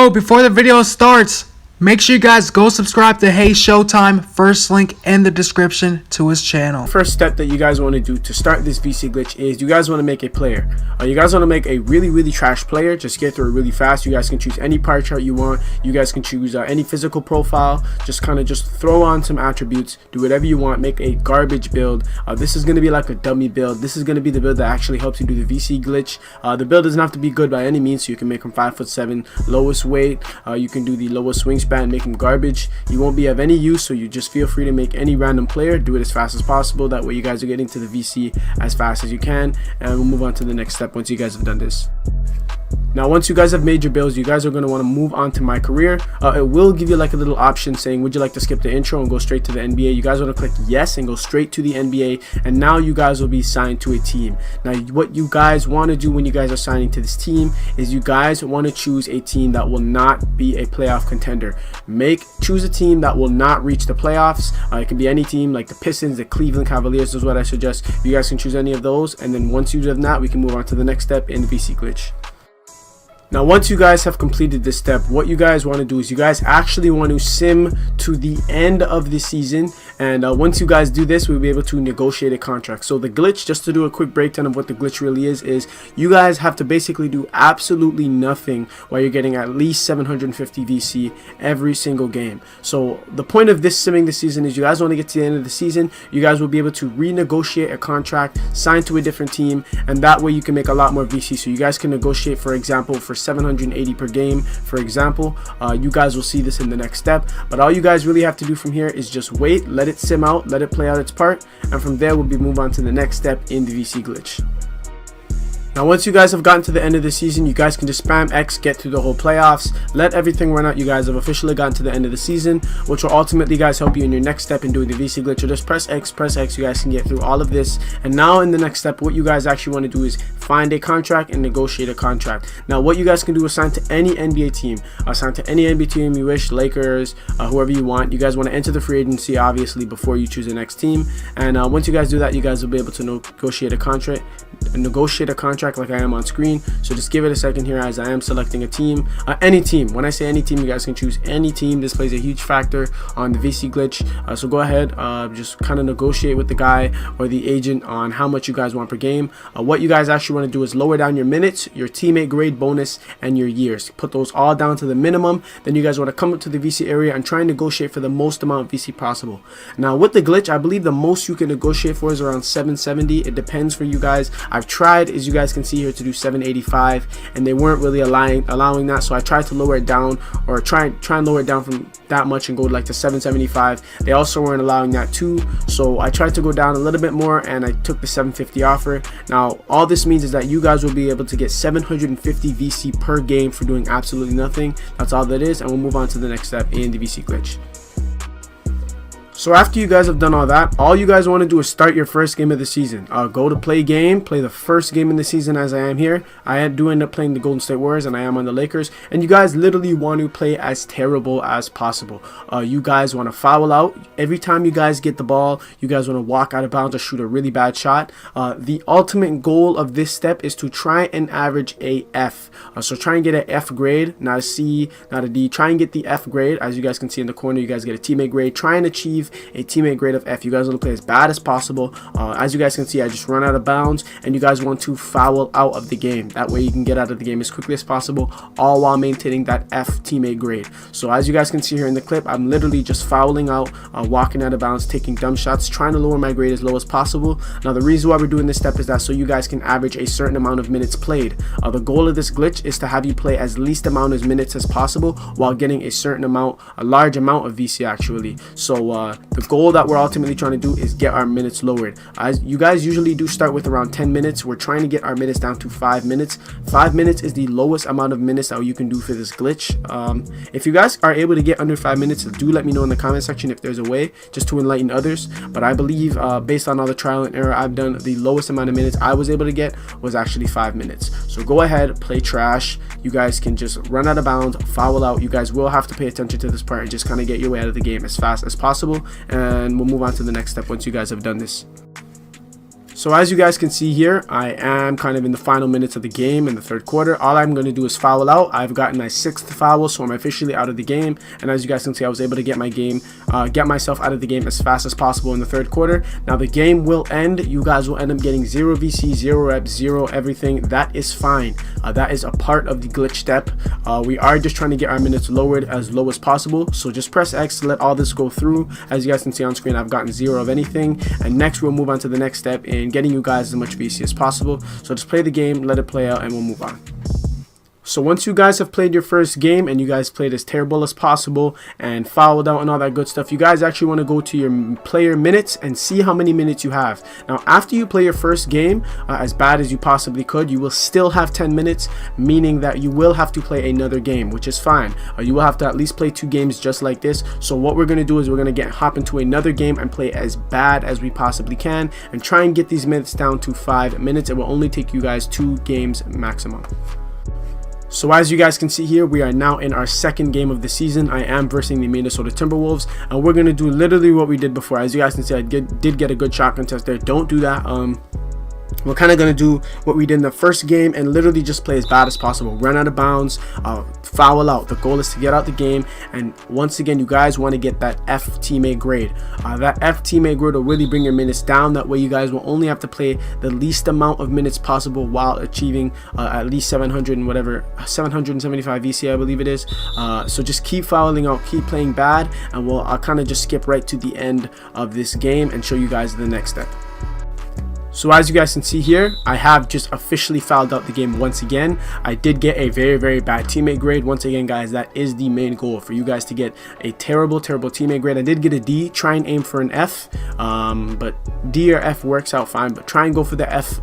So before the video starts, make sure you guys go subscribe to Hey Showtime, first link in the description to his channel. First step that you guys want to do to start this VC glitch is you guys want to make a player. You guys want to make a really trash player. Just get through it really fast. You guys can choose any pie chart you want. You guys can choose any physical profile. Just throw on some attributes, do whatever you want, make a garbage build. This is going to be like a dummy build. This is going to be the build that actually helps you do the VC glitch. The build doesn't have to be good by any means, so you can make him 5'7", lowest weight. You can do the lowest wingspan, make him garbage. He won't be of any use, so you just feel free to make any random player. Do it as fast as possible. That way you guys are getting to the VC as fast as you can, and we'll move on to the next step once you guys have done this. Now, once you guys have made your builds, you guys are going to want to move on to my career. It will give you like a little option saying, would you like to skip the intro and go straight to the NBA? You guys want to click yes and go straight to the NBA, and now you guys will be signed to a team. Now, what you guys want to do when you guys are signing to this team is you guys want to choose a team that will not be a playoff contender. Choose a team that will not reach the playoffs. It can be any team like the Pistons, the Cleveland Cavaliers is what I suggest. You guys can choose any of those, and then once you've done that, we can move on to the next step in the VC glitch. Now, once you guys have completed this step, what you guys want to do is you guys actually want to sim to the end of the season, and once you guys do this, we'll be able to negotiate a contract. So the glitch, just to do a quick breakdown of what the glitch really is you guys have to basically do absolutely nothing while you're getting at least 750 VC every single game. So the point of this simming this season is you guys want to get to the end of the season, you guys will be able to renegotiate a contract, sign to a different team, and that way you can make a lot more VC. So you guys can negotiate, for example, for 780 per game, for example. You guys will see this in the next step, but all you guys really have to do from here is just wait, let it sim out, let it play out its part, and from there we'll move on to the next step in the VC glitch. Now, once you guys have gotten to the end of the season, you guys can just spam X, get through the whole playoffs, let everything run out. You guys have officially gotten to the end of the season, which will ultimately, guys, help you in your next step in doing the VC glitch. So just press X, you guys can get through all of this. And now in the next step, what you guys actually want to do is find a contract and negotiate a contract. Now, what you guys can do is sign to any NBA team. Sign to any NBA team you wish, Lakers, whoever you want. You guys want to enter the free agency, obviously, before you choose the next team. And once you guys do that, you guys will be able to negotiate a contract like I am on screen. So just give it a second here as I am selecting a team, any team. When I say any team, you guys can choose any team. This plays a huge factor on the VC glitch. So go ahead, just kind of negotiate with the guy or the agent on how much you guys want per game. What you guys actually want to do is lower down your minutes, your teammate grade bonus, and your years. Put those all down to the minimum. Then you guys want to come up to the VC area and try and negotiate for the most amount of VC possible. Now, with the glitch, I believe the most you can negotiate for is around 770. It depends for you guys. I've tried, as you guys can see here, to do 785, and they weren't really allowing that, so I tried to lower it down, or try and lower it down from that much and go like to 775. They also weren't allowing that too, so I tried to go down a little bit more, and I took the 750 offer. Now, all this means is that you guys will be able to get 750 VC per game for doing absolutely nothing. That's all that is, and we'll move on to the next step in the VC glitch. So after you guys have done all that, all you guys want to do is start your first game of the season. Go to play game, play the first game in the season as I am here. I do end up playing the Golden State Warriors, and I am on the Lakers. And you guys literally want to play as terrible as possible. You guys want to foul out. Every time you guys get the ball, you guys want to walk out of bounds or shoot a really bad shot. The ultimate goal of this step is to try and average a F. So try and get an F grade, not a C, not a D. Try and get the F grade. As you guys can see in the corner, you guys get a teammate grade. Try and achieve a teammate grade of F. You guys want to play as bad as possible. As you guys can see, I just run out of bounds, and you guys want to foul out of the game. That way you can get out of the game as quickly as possible, all while maintaining that F teammate grade. So as you guys can see here in the clip, I'm literally just fouling out, walking out of bounds, taking dumb shots, trying to lower my grade as low as possible. Now, the reason why we're doing this step is that so you guys can average a certain amount of minutes played. The goal of this glitch is to have you play as least amount of minutes as possible while getting a large amount of VC actually. So the goal that we're ultimately trying to do is get our minutes lowered. As you guys usually do start with around 10 minutes, we're trying to get our minutes down to 5 minutes. 5 minutes is the lowest amount of minutes that you can do for this glitch. If you guys are able to get under 5 minutes, do let me know in the comment section if there's a way, just to enlighten others. But I believe based on all the trial and error I've done, the lowest amount of minutes I was able to get was actually 5 minutes. So go ahead, play trash. You guys can just run out of bounds, foul out. You guys will have to pay attention to this part and just kind of get your way out of the game as fast as possible, and we'll move on to the next step once you guys have done this. So as you guys can see here, I am kind of in the final minutes of the game in the third quarter. All I'm going to do is foul out. I've gotten my 6th foul, so I'm officially out of the game. And as you guys can see, I was able to get myself out of the game as fast as possible in the third quarter. Now the game will end. You guys will end up getting 0 VC, 0 reps, 0 everything. That is fine. That is a part of the glitch step. We are just trying to get our minutes lowered as low as possible. So just press X to let all this go through. As you guys can see on screen, I've gotten 0 of anything. And next we'll move on to the next step in getting you guys as much VC as possible. So just play the game, let it play out, and we'll move on. So once you guys have played your first game and you guys played as terrible as possible and fouled out and all that good stuff, you guys actually want to go to your player minutes and see how many minutes you have. Now after you play your first game as bad as you possibly could, you will still have 10 minutes, meaning that you will have to play another game, which is fine. You will have to at least play 2 games just like this. So what we're going to do is we're going to hop into another game and play as bad as we possibly can and try and get these minutes down to 5 minutes. It will only take you guys 2 games maximum. So as you guys can see here, we are now in our second game of the season. I am versing the Minnesota Timberwolves, and we're going to do literally what we did before. As you guys can see, I did get a good shot contest there. Don't do that. We're kind of going to do what we did in the first game and literally just play as bad as possible. Run out of bounds, foul out. The goal is to get out the game. And once again, you guys want to get that F teammate grade. That F teammate grade will really bring your minutes down. That way you guys will only have to play the least amount of minutes possible while achieving at least 775 VC, I believe it is. So just keep fouling out, keep playing bad, and I'll kind of just skip right to the end of this game and show you guys the next step. So as you guys can see here, I have just officially fouled out the game once again. I did get a very, very bad teammate grade. Once again, guys, that is the main goal, for you guys to get a terrible, terrible teammate grade. I did get a D. Try and aim for an F, but D or F works out fine, but try and go for the F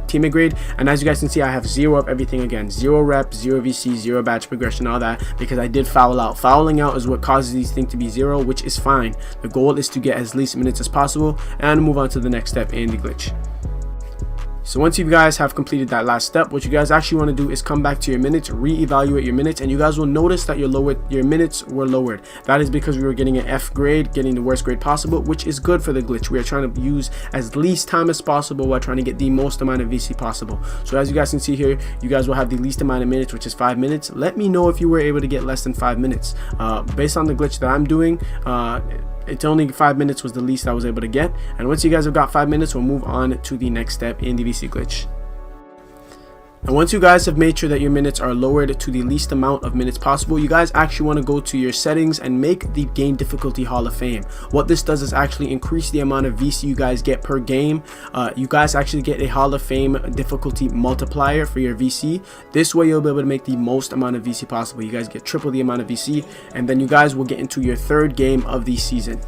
teammate grade. And as you guys can see, I have 0 of everything again. 0 reps, 0 VC, 0 batch progression, all that, because I did foul out. Fouling out is what causes these things to be 0, which is fine. The goal is to get as least minutes as possible and move on to the next step in the glitch. So once you guys have completed that last step, what you guys actually want to do is come back to your minutes, reevaluate your minutes, and you guys will notice that your minutes were lowered. That is because we were getting an F grade, getting the worst grade possible, which is good for the glitch. We are trying to use as least time as possible while trying to get the most amount of VC possible. So as you guys can see here, you guys will have the least amount of minutes, which is 5 minutes. Let me know if you were able to get less than 5 minutes. Based on the glitch that I'm doing, it's only 5 minutes was the least I was able to get. And once you guys have got 5 minutes, we'll move on to the next step in the VC glitch. And once you guys have made sure that your minutes are lowered to the least amount of minutes possible, you guys actually want to go to your settings and make the game difficulty Hall of Fame. What this does is actually increase the amount of VC you guys get per game. You guys actually get a Hall of Fame difficulty multiplier for your VC. This way you'll be able to make the most amount of VC possible. You guys get triple the amount of VC, and then you guys will get into your third game of the season.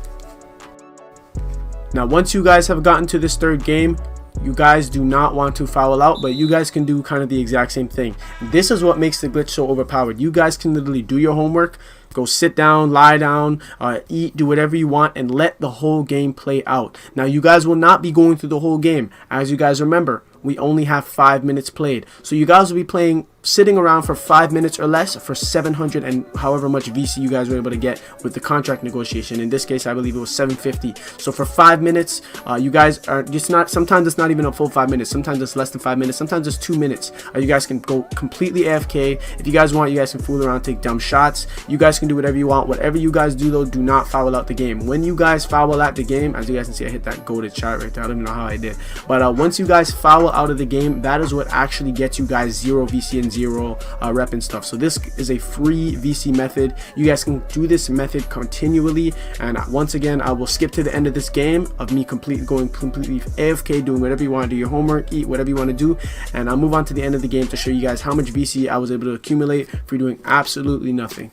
Now once you guys have gotten to this third game, you guys do not want to foul out, but you guys can do kind of the exact same thing. This is what makes the glitch so overpowered. You guys can literally do your homework, go sit down, lie down, eat, do whatever you want, and let the whole game play out. Now you guys will not be going through the whole game. As you guys remember, we only have 5 minutes played, so you guys will be playing, sitting around for 5 minutes or less for 700 and however much VC you guys were able to get with the contract negotiation. In this case, I believe it was 750. So for 5 minutes, you guys are just not, sometimes it's not even a full 5 minutes, sometimes it's less than 5 minutes, sometimes it's 2 minutes. You guys can go completely AFK. If you guys want, you guys can fool around, take dumb shots. You guys can do whatever you want. Whatever you guys do though, do not foul out the game. When you guys foul out the game, as you guys can see, I hit that goated shot right there. I don't even know how I did, but once you guys foul out of the game, that is what actually gets you guys 0 VC and 0 rep and stuff. So this is a free VC method. You guys can do this method continually, and once again, I will skip to the end of this game of me going completely AFK, doing whatever you want to do, your homework, eat, whatever you want to do, and I'll move on to the end of the game to show you guys how much VC I was able to accumulate for doing absolutely nothing.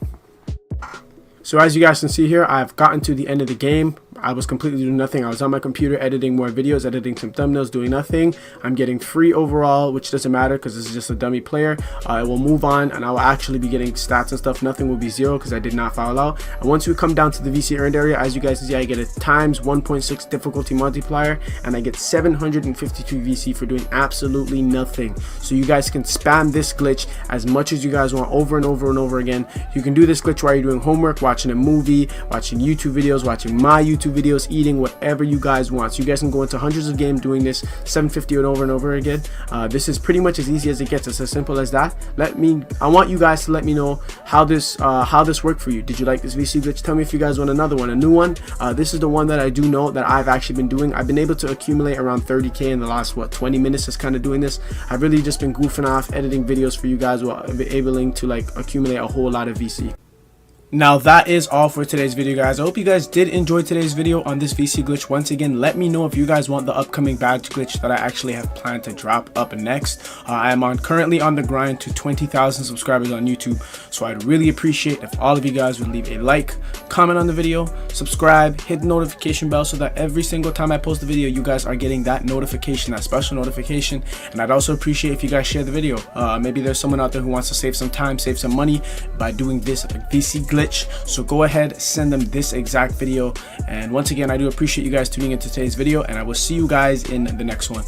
So as you guys can see here, I've gotten to the end of the game. I was completely doing nothing. I was on my computer editing more videos, editing some thumbnails, doing nothing. I'm getting 3 overall, which doesn't matter because this is just a dummy player. I will move on, and I will actually be getting stats and stuff. Nothing will be 0 because I did not foul out. And once we come down to the VC earned area, as you guys can see, I get a times 1.6 difficulty multiplier, and I get 752 VC for doing absolutely nothing. So you guys can spam this glitch as much as you guys want, over and over and over again. You can do this glitch while you're doing homework, watching a movie, watching YouTube videos, watching my YouTube YouTube videos eating whatever you guys want. So you guys can go into hundreds of games doing this 750 and over again. This is pretty much as easy as it gets. It's as simple as that. I want you guys to let me know how this worked for you. Did you like this VC glitch? Tell me if you guys want another one, a new one. This is the one that I do know that I've actually been doing. I've been able to accumulate around 30k in the last 20 minutes just kind of doing this. I've really just been goofing off editing videos for you guys while able to like accumulate a whole lot of VC. Now that is all for today's video, guys. I hope you guys did enjoy today's video on this VC glitch. Once again, let me know if you guys want the upcoming badge glitch that I actually have planned to drop up next. I am currently on the grind to 20,000 subscribers on YouTube, so I'd really appreciate if all of you guys would leave a like, comment on the video, subscribe, hit the notification bell so that every single time I post a video, you guys are getting that notification, that special notification. And I'd also appreciate if you guys share the video. Maybe there's someone out there who wants to save some time, save some money by doing this VC glitch. So go ahead, send them this exact video. And once again, I do appreciate you guys tuning into today's video, and I will see you guys in the next one.